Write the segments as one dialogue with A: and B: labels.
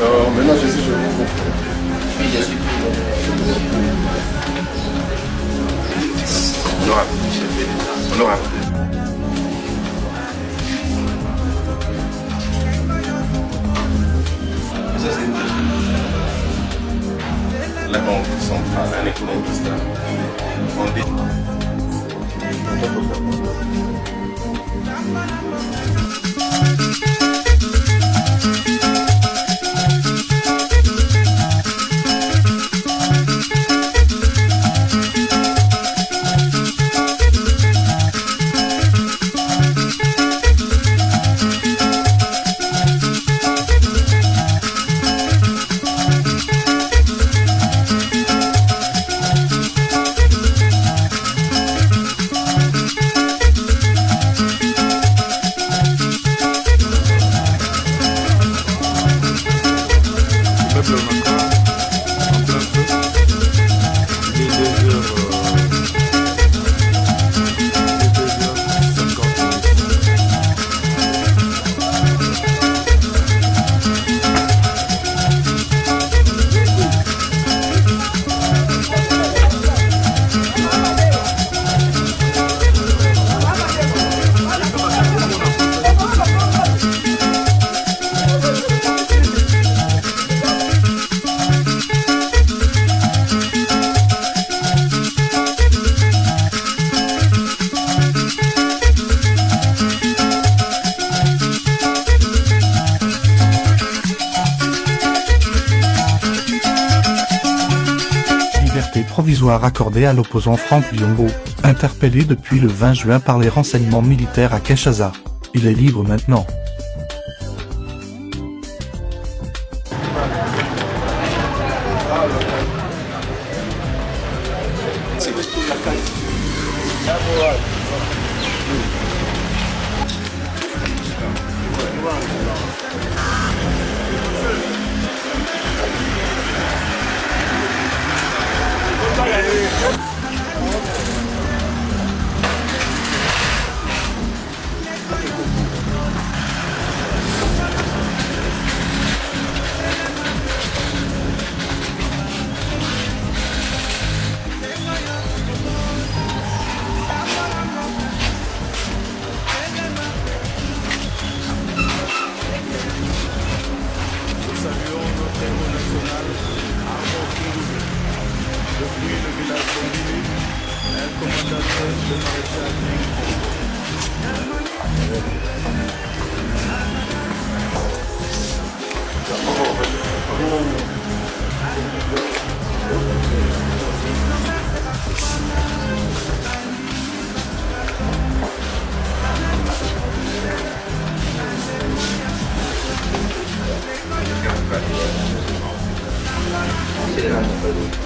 A: Alors maintenant je sais, je vous comprends.
B: Oui, bien sûr.
A: Honorable.
B: Ça, c'est
A: La banque centrale, un économiste.
C: Provisoire accordée à l'opposant Franck Diongo, interpellé depuis le 20 juin par les renseignements militaires à Kinshasa. Il est libre maintenant.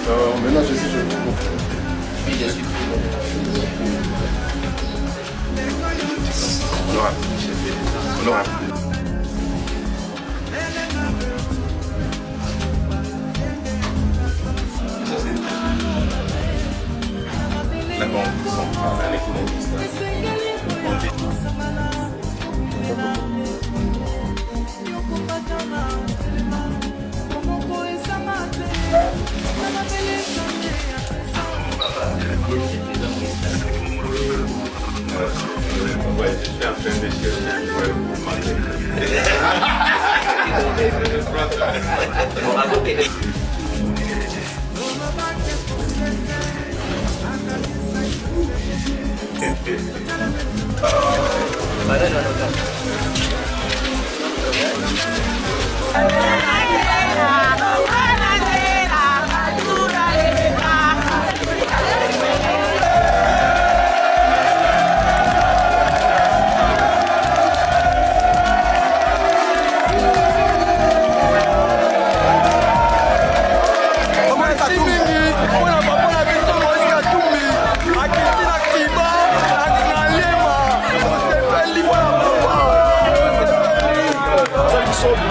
A: Alors maintenant je sais, je vous comprends.
B: Oui, bien sûr.
A: Honorable. Honorable.
B: Ça, c'est
A: La banque centrale, un économiste.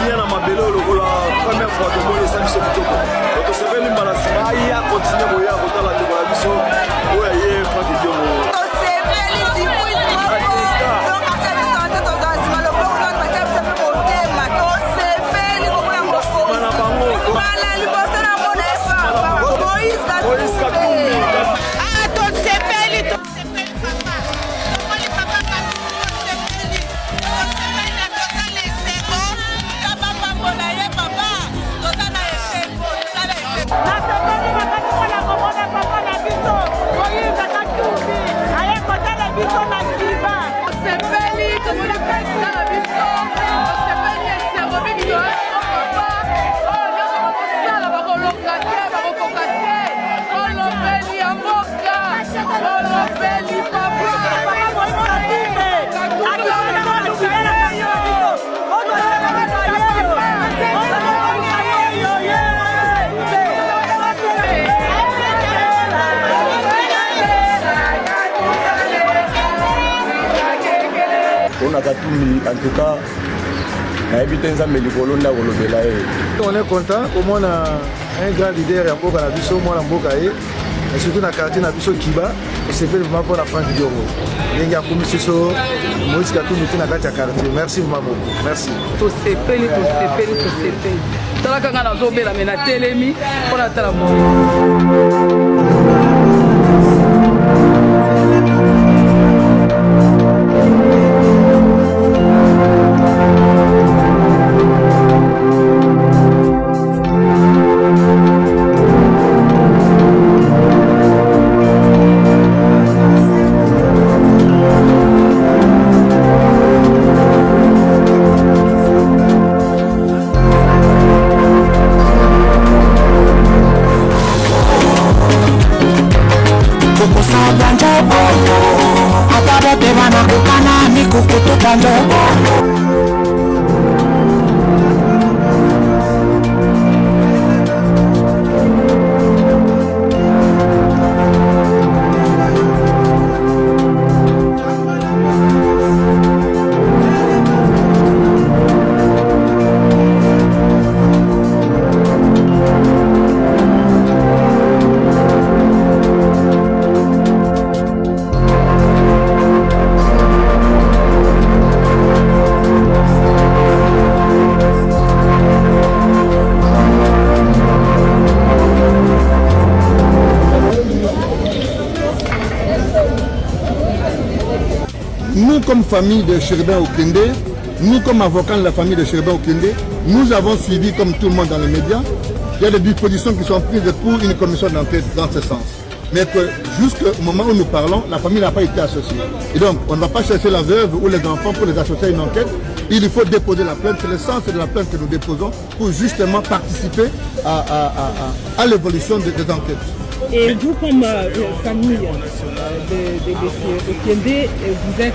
D: bien à ma belle la première fois que moi les amis sont plutôt donc c'est vrai limba la sima ya continuer moya kota la de la biso oya ye fa de dio mo
E: c'est vrai les simuis donc on s'est dit dans cette organisation le bon on va faire ça pour thème c'est fait les bon on va
D: mana bango
E: voilà les bon ça la bonne fa Moïse Katumbi ah donc c'est fait papa donc les papa c'est fait on s'est fait la totale les secondes papa bona ye papa totale les secondes
D: on a Katumbi en tout cas
F: on est content au moins on a un grand leader en Mboka Nabiso moi en Mboka et surtout dans le quartier Nabiso Kiba c'est vraiment pour la fin du Diogo Nenga Kumisiso Moïse Katumbi na quartier merci maman merci
G: to sepeli tala kanga na zobela mena telemi pona tala
A: Nous, comme famille de Cherubin Okende, nous, comme avocats de la famille de Cherubin Okende, nous avons suivi, comme tout le monde dans les médias, il y a des dispositions qui sont prises pour une commission d'enquête dans ce sens. Mais que jusqu'au moment où nous parlons, la famille n'a pas été associée. Et donc, on ne va pas chercher la veuve ou les enfants pour les associer à une enquête. Il faut déposer la plainte. C'est le sens de la plainte que nous déposons pour justement participer à l'évolution des enquêtes.
G: Et vous, comme famille de Okende, vous êtes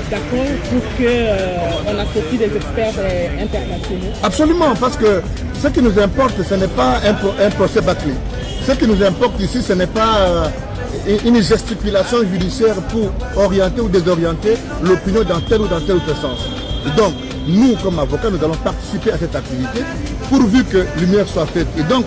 G: d'accord pour qu'on associe des experts internationaux?
A: Absolument, parce que ce qui nous importe, ce n'est pas un procès bâclé. Ce qui nous importe ici, ce n'est pas une gesticulation judiciaire pour orienter ou désorienter l'opinion dans tel ou tel autre sens. Et donc, nous, comme avocats, nous allons participer à cette activité pourvu que lumière soit faite. Et donc,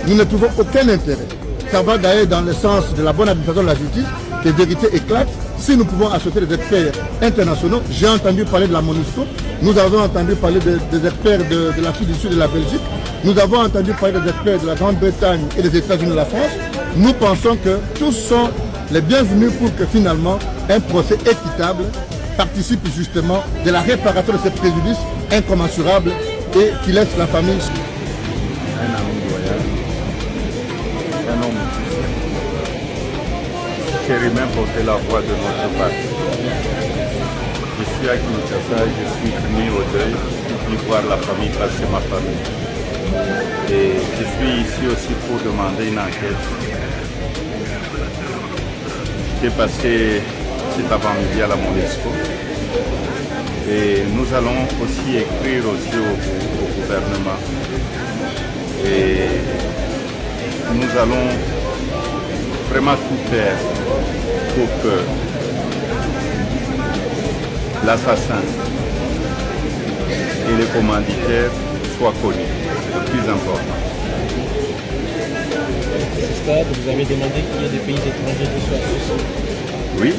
A: nous ne trouvons aucun intérêt. Ça va d'ailleurs dans le sens de la bonne administration de la justice, que les vérités éclatent. Si nous pouvons associer des experts internationaux, j'ai entendu parler de la MONUSCO, nous avons entendu parler des experts de l'Afrique du Sud et de la Belgique, nous avons entendu parler des experts de la Grande-Bretagne et des États-Unis de la France. Nous pensons que tous sont les bienvenus pour que finalement un procès équitable participe justement de la réparation de ces préjudices incommensurables et qui laisse la famille.
H: Un ami loyal, un homme qui a même porté la voix de notre parti. Je suis à Kinshasa, je suis venu au deuil pour voir la famille passer ma famille. Et je suis ici aussi pour demander une enquête. J'ai passé cet avant-midi à la MONUSCO et nous allons aussi écrire aussi au gouvernement et nous allons vraiment tout faire pour que l'assassin et les commanditaires soient connus. C'est le plus important.
I: C'est ça, vous avez demandé qu'il y ait des pays étrangers qui soient associés.
H: Oui,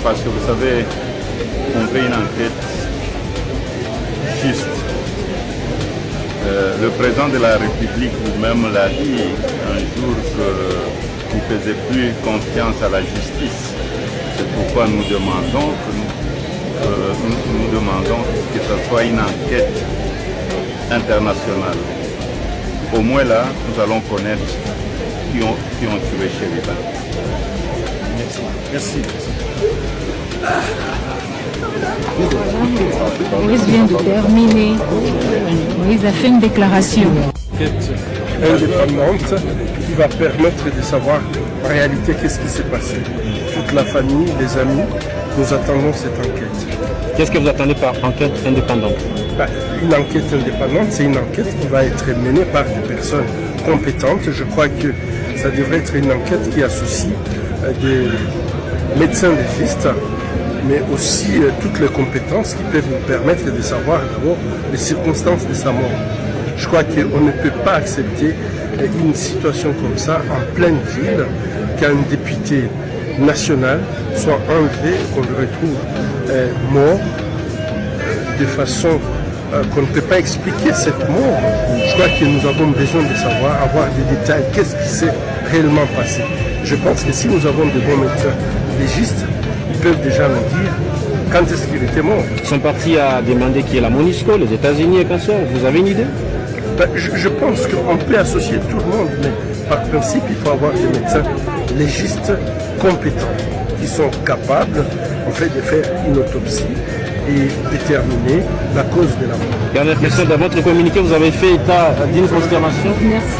H: parce que vous savez, on fait une enquête juste. Le président de la République vous-même l'a dit un jour qu'il ne faisait plus confiance à la justice. C'est pourquoi nous demandons que ce soit une enquête internationale. Au moins là, nous allons connaître qui ont tué Chériba.
I: Merci.
J: Moïse vient de terminer. Moïse a fait une déclaration.
K: Enquête indépendante qui va permettre de savoir en réalité qu'est-ce qui s'est passé. Toute la famille, les amis, nous attendons cette enquête.
I: Qu'est-ce que vous attendez par enquête indépendante?
K: Une enquête indépendante, c'est une enquête qui va être menée par des personnes compétentes. Je crois que ça devrait être une enquête qui associe des médecins légistes, mais aussi toutes les compétences qui peuvent nous permettre de savoir d'abord les circonstances de sa mort. Je crois qu'on ne peut pas accepter une situation comme ça en pleine ville, qu'un député national soit enlevé, qu'on le retrouve mort de façon qu'on ne peut pas expliquer cette mort. Je crois que nous avons besoin de savoir, avoir des détails, qu'est-ce qui s'est réellement passé. Je pense que si nous avons de bons médecins légistes, ils peuvent déjà nous dire quand est-ce qu'il était mort.
I: Son parti a demandé qu'il y ait la MONUSCO, les États-Unis et consorts. Vous avez une idée?
K: Je pense qu'on peut associer tout le monde, mais par principe, il faut avoir des médecins légistes compétents, qui sont capables en fait, de faire une autopsie et déterminer la cause de la mort.
I: Dernière question, dans votre communiqué, vous avez fait état d'une consternation.
J: Merci.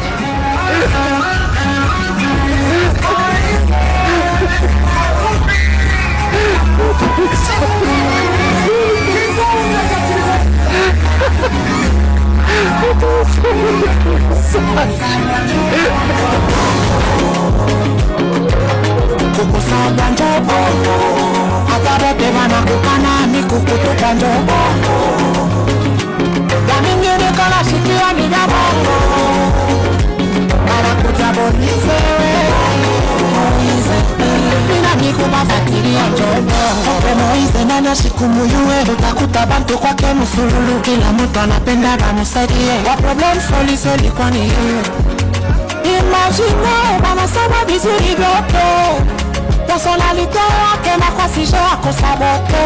E: Sikumuyue utakuta bantu kwake msululu, kila mtu anapenda bamusaidie, wa problem soli kwani yeye. Imagine wanasema vizuri vyote, personalite yake na kwa sije wako sabote,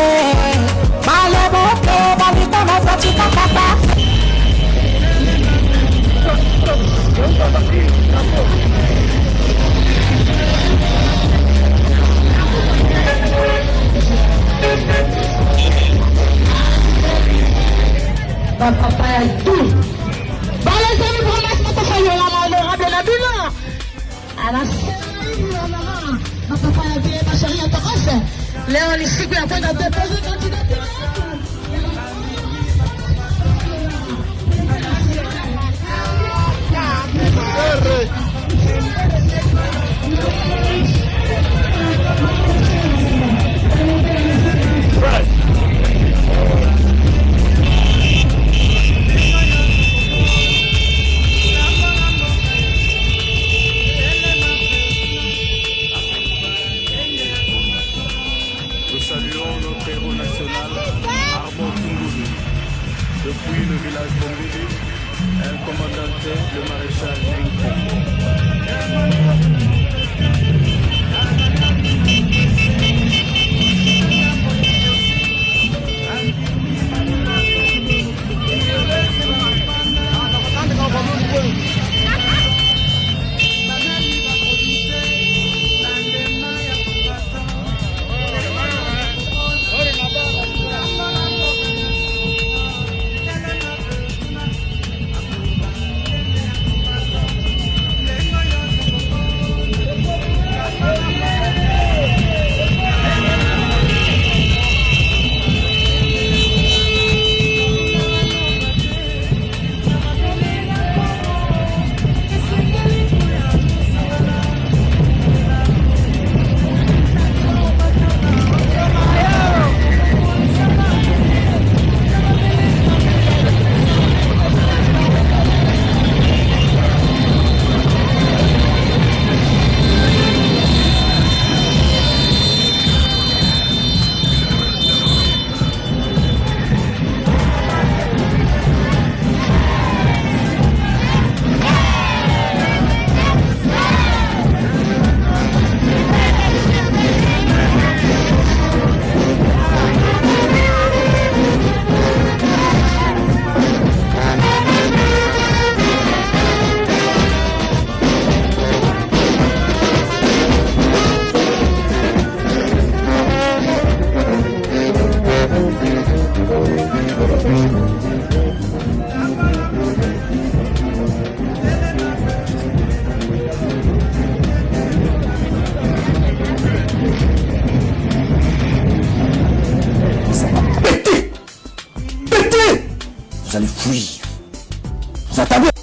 E: malebote balita mafatika kaka.
L: Papa et tout. Bon les amis, vraiment papa y a l'honorable la bina. À la maman, papa a vu ma chérie à Torres. Léon ici qui a fait déposer candidature.
H: Nous saluons notre héros national, Armand Tungoulou. Depuis le village Bongoli, elle commandantait le maréchal Ringkong.
M: Ça va péter. Péter. Vous allez fuir. Vous attendez.